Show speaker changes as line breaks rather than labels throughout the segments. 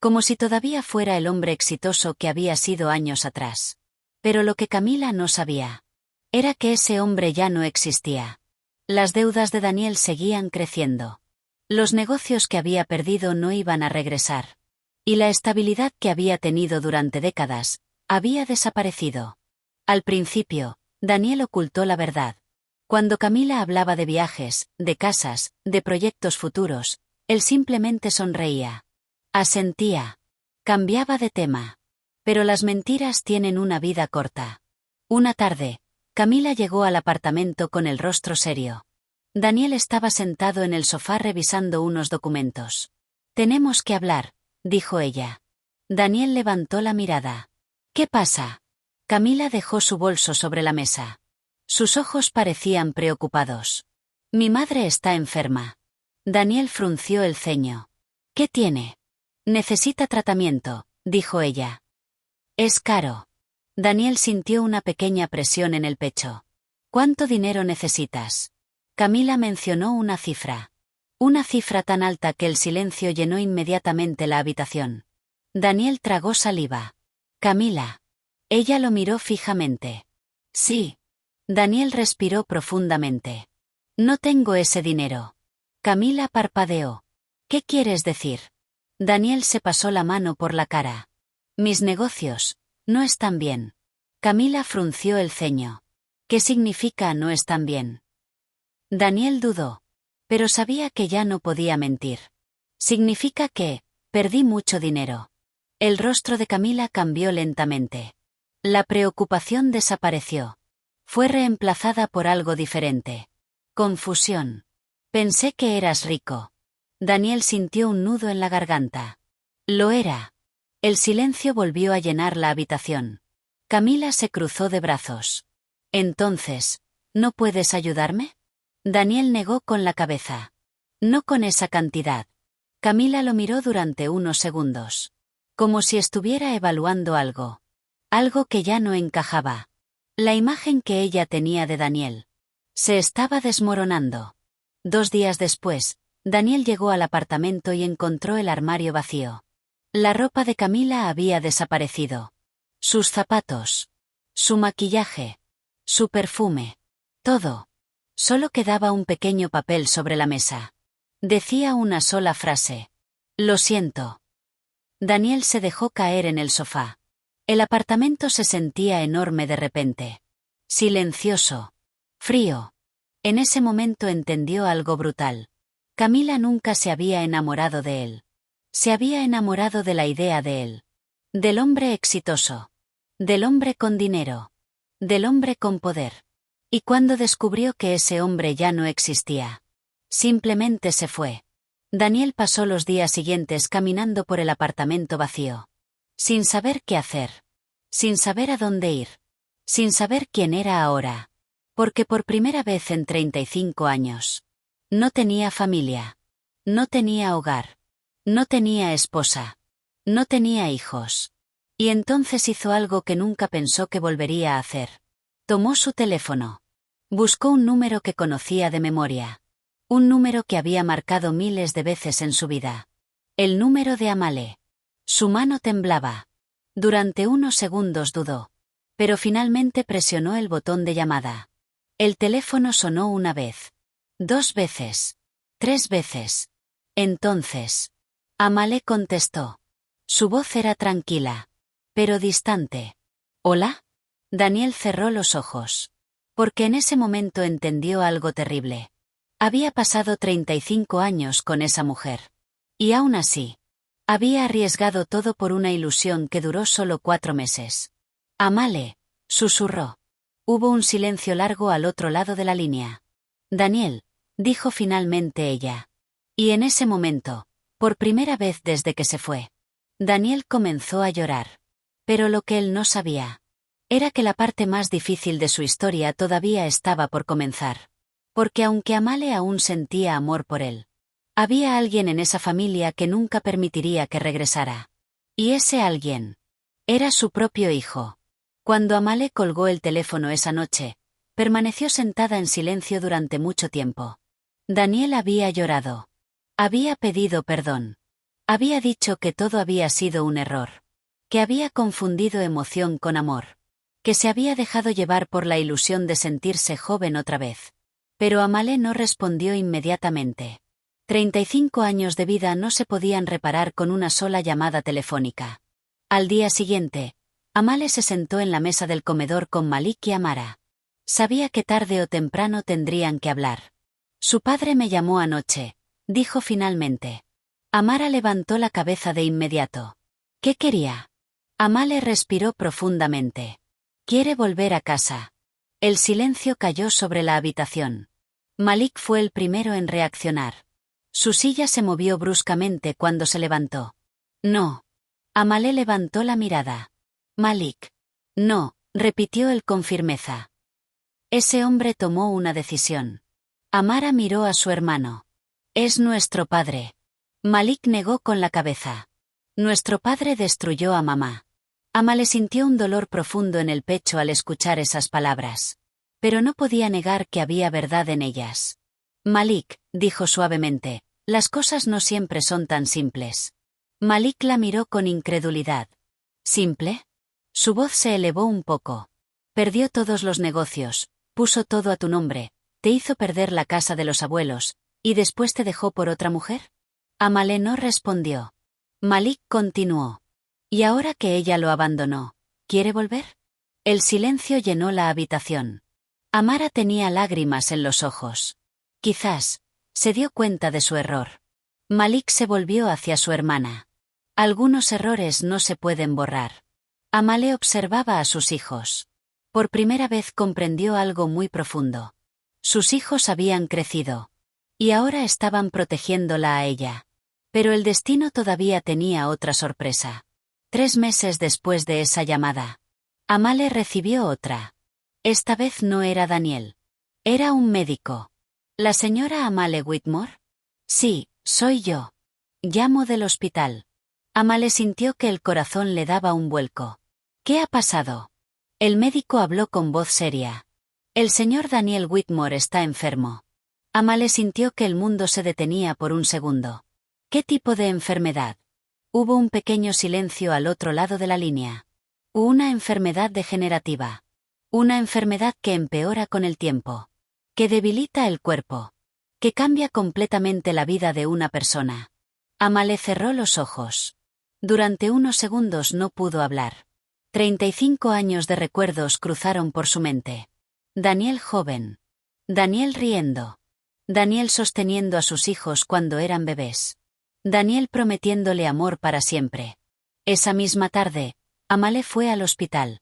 Como si todavía fuera el hombre exitoso que había sido años atrás. Pero lo que Camila no sabía era que ese hombre ya no existía. Las deudas de Daniel seguían creciendo. Los negocios que había perdido no iban a regresar. Y la estabilidad que había tenido durante décadas había desaparecido. Al principio, Daniel ocultó la verdad. Cuando Camila hablaba de viajes, de casas, de proyectos futuros, él simplemente sonreía. Asentía. Cambiaba de tema. Pero las mentiras tienen una vida corta. Una tarde, Camila llegó al apartamento con el rostro serio. Daniel estaba sentado en el sofá revisando unos documentos. «Tenemos que hablar», dijo ella. Daniel levantó la mirada. «¿Qué pasa?» Camila dejó su bolso sobre la mesa. Sus ojos parecían preocupados. «Mi madre está enferma». Daniel frunció el ceño. «¿Qué tiene?» «Necesita tratamiento», dijo ella. «Es caro». Daniel sintió una pequeña presión en el pecho. «¿Cuánto dinero necesitas?» Camila mencionó una cifra. Una cifra tan alta que el silencio llenó inmediatamente la habitación. Daniel tragó saliva. «Camila». Ella lo miró fijamente. «Sí». Daniel respiró profundamente. «No tengo ese dinero». Camila parpadeó. «¿Qué quieres decir?» Daniel se pasó la mano por la cara. «Mis negocios no están bien». Camila frunció el ceño. «¿Qué significa no están bien?» Daniel dudó. Pero sabía que ya no podía mentir. «Significa que perdí mucho dinero». El rostro de Camila cambió lentamente. La preocupación desapareció. Fue reemplazada por algo diferente. Confusión. «Pensé que eras rico». Daniel sintió un nudo en la garganta. Lo era. El silencio volvió a llenar la habitación. Camila se cruzó de brazos. «Entonces, ¿no puedes ayudarme?» Daniel negó con la cabeza. «No con esa cantidad». Camila lo miró durante unos segundos. Como si estuviera evaluando algo. Algo que ya no encajaba. La imagen que ella tenía de Daniel. Se estaba desmoronando. 2 días después, Daniel llegó al apartamento y encontró el armario vacío. La ropa de Camila había desaparecido. Sus zapatos. Su maquillaje. Su perfume. Todo. Solo quedaba un pequeño papel sobre la mesa. Decía una sola frase. «Lo siento». Daniel se dejó caer en el sofá. El apartamento se sentía enorme de repente. Silencioso. Frío. En ese momento entendió algo brutal. Camila nunca se había enamorado de él. Se había enamorado de la idea de él. Del hombre exitoso. Del hombre con dinero. Del hombre con poder. Y cuando descubrió que ese hombre ya no existía, simplemente se fue. Daniel pasó los días siguientes caminando por el apartamento vacío. Sin saber qué hacer. Sin saber a dónde ir. Sin saber quién era ahora. Porque por primera vez en 35 años. No tenía familia. No tenía hogar. No tenía esposa. No tenía hijos. Y entonces hizo algo que nunca pensó que volvería a hacer. Tomó su teléfono. Buscó un número que conocía de memoria. Un número que había marcado miles de veces en su vida. El número de Amale. Su mano temblaba. Durante unos segundos dudó. Pero finalmente presionó el botón de llamada. El teléfono sonó 1 vez. 2 veces. 3 veces. Entonces, Amale contestó. Su voz era tranquila. Pero distante. ¿Hola? Daniel cerró los ojos. Porque en ese momento entendió algo terrible. Había pasado 35 años con esa mujer. Y aún así, había arriesgado todo por una ilusión que duró solo 4 meses. «Amale», susurró. Hubo un silencio largo al otro lado de la línea. «Daniel», dijo finalmente ella. Y en ese momento, por primera vez desde que se fue, Daniel comenzó a llorar. Pero lo que él no sabía era que la parte más difícil de su historia todavía estaba por comenzar. Porque aunque Amale aún sentía amor por él, había alguien en esa familia que nunca permitiría que regresara. Y ese alguien era su propio hijo. Cuando Amale colgó el teléfono esa noche, permaneció sentada en silencio durante mucho tiempo. Daniel había llorado. Había pedido perdón. Había dicho que todo había sido un error. Que había confundido emoción con amor. Que se había dejado llevar por la ilusión de sentirse joven otra vez. Pero Amale no respondió inmediatamente. 35 años de vida no se podían reparar con una sola llamada telefónica. Al día siguiente, Amale se sentó en la mesa del comedor con Malik y Amara. Sabía que tarde o temprano tendrían que hablar. Su padre me llamó anoche, dijo finalmente. Amara levantó la cabeza de inmediato. ¿Qué quería? Amale respiró profundamente. Quiere volver a casa. El silencio cayó sobre la habitación. Malik fue el primero en reaccionar. Su silla se movió bruscamente cuando se levantó. No. Amale levantó la mirada. Malik. No, repitió él con firmeza. Ese hombre tomó una decisión. Amara miró a su hermano. Es nuestro padre. Malik negó con la cabeza. Nuestro padre destruyó a mamá. Amale sintió un dolor profundo en el pecho al escuchar esas palabras. Pero no podía negar que había verdad en ellas. Malik, dijo suavemente, las cosas no siempre son tan simples. Malik la miró con incredulidad. ¿Simple? Su voz se elevó un poco. Perdió todos los negocios, puso todo a tu nombre, te hizo perder la casa de los abuelos, y después te dejó por otra mujer. Amale no respondió. Malik continuó. Y ahora que ella lo abandonó, ¿quiere volver? El silencio llenó la habitación. Amara tenía lágrimas en los ojos. Quizás, se dio cuenta de su error. Malik se volvió hacia su hermana. Algunos errores no se pueden borrar. Amale observaba a sus hijos. Por primera vez comprendió algo muy profundo. Sus hijos habían crecido. Y ahora estaban protegiéndola a ella. Pero el destino todavía tenía otra sorpresa. 3 meses después de esa llamada, Amale recibió otra. Esta vez no era Daniel. Era un médico. ¿La señora Amale Whitmore? Sí, soy yo. Llamo del hospital. Amale sintió que el corazón le daba un vuelco. ¿Qué ha pasado? El médico habló con voz seria. El señor Daniel Whitmore está enfermo. Amale sintió que el mundo se detenía por un segundo. ¿Qué tipo de enfermedad? Hubo un pequeño silencio al otro lado de la línea. Una enfermedad degenerativa. Una enfermedad que empeora con el tiempo. Que debilita el cuerpo. Que cambia completamente la vida de una persona. Amale cerró los ojos. Durante unos segundos no pudo hablar. 35 años de recuerdos cruzaron por su mente. Daniel joven. Daniel riendo. Daniel sosteniendo a sus hijos cuando eran bebés. Daniel prometiéndole amor para siempre. Esa misma tarde, Amale fue al hospital.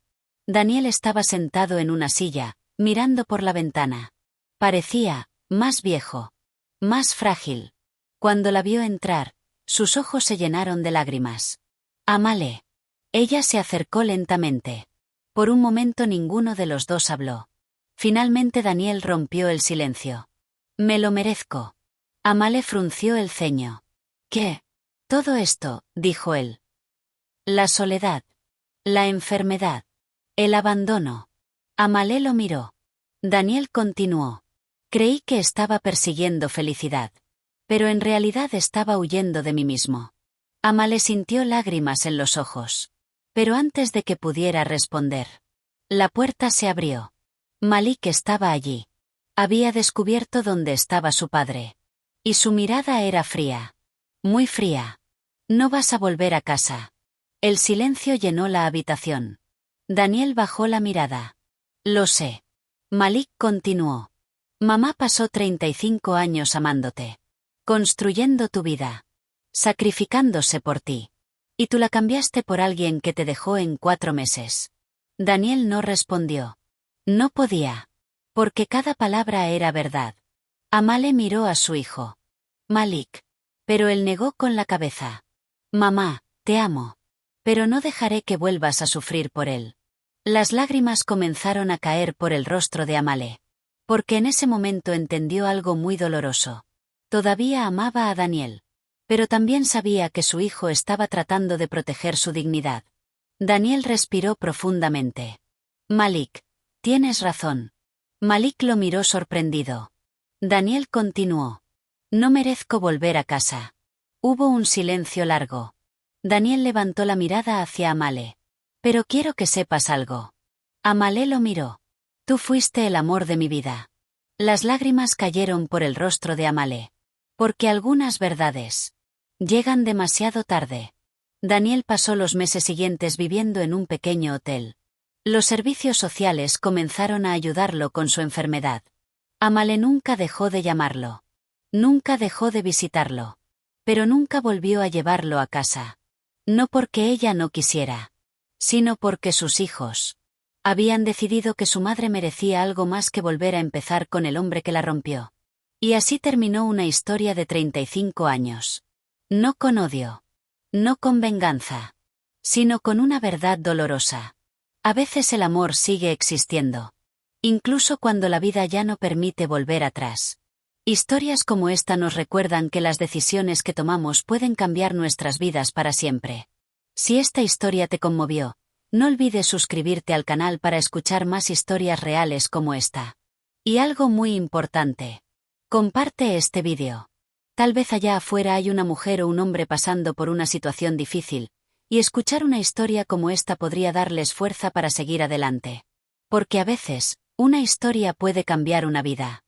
Daniel estaba sentado en una silla, mirando por la ventana. Parecía, más viejo. Más frágil. Cuando la vio entrar, sus ojos se llenaron de lágrimas. Amale. Ella se acercó lentamente. Por un momento ninguno de los dos habló. Finalmente Daniel rompió el silencio. Me lo merezco. Amale frunció el ceño. ¿Qué? Todo esto, dijo él. La soledad. La enfermedad. El abandono. Amale lo miró. Daniel continuó. Creí que estaba persiguiendo felicidad. Pero en realidad estaba huyendo de mí mismo. Amale sintió lágrimas en los ojos. Pero antes de que pudiera responder, la puerta se abrió. Malik estaba allí. Había descubierto dónde estaba su padre. Y su mirada era fría. Muy fría. No vas a volver a casa. El silencio llenó la habitación. Daniel bajó la mirada. Lo sé. Malik continuó. Mamá pasó 35 años amándote. Construyendo tu vida. Sacrificándose por ti. Y tú la cambiaste por alguien que te dejó en 4 meses. Daniel no respondió. No podía. Porque cada palabra era verdad. Amale miró a su hijo. Malik. Pero él negó con la cabeza. Mamá, te amo. Pero no dejaré que vuelvas a sufrir por él. Las lágrimas comenzaron a caer por el rostro de Amale. Porque en ese momento entendió algo muy doloroso. Todavía amaba a Daniel. Pero también sabía que su hijo estaba tratando de proteger su dignidad. Daniel respiró profundamente. Malik, tienes razón. Malik lo miró sorprendido. Daniel continuó. No merezco volver a casa. Hubo un silencio largo. Daniel levantó la mirada hacia Amale. Pero quiero que sepas algo. Amale lo miró. Tú fuiste el amor de mi vida. Las lágrimas cayeron por el rostro de Amale. Porque algunas verdades llegan demasiado tarde. Daniel pasó los meses siguientes viviendo en un pequeño hotel. Los servicios sociales comenzaron a ayudarlo con su enfermedad. Amale nunca dejó de llamarlo. Nunca dejó de visitarlo. Pero nunca volvió a llevarlo a casa. No porque ella no quisiera, sino porque sus hijos habían decidido que su madre merecía algo más que volver a empezar con el hombre que la rompió. Y así terminó una historia de 35 años. No con odio. No con venganza. Sino con una verdad dolorosa. A veces el amor sigue existiendo. Incluso cuando la vida ya no permite volver atrás. Historias como esta nos recuerdan que las decisiones que tomamos pueden cambiar nuestras vidas para siempre. Si esta historia te conmovió, no olvides suscribirte al canal para escuchar más historias reales como esta. Y algo muy importante. Comparte este vídeo. Tal vez allá afuera hay una mujer o un hombre pasando por una situación difícil, y escuchar una historia como esta podría darles fuerza para seguir adelante. Porque a veces, una historia puede cambiar una vida.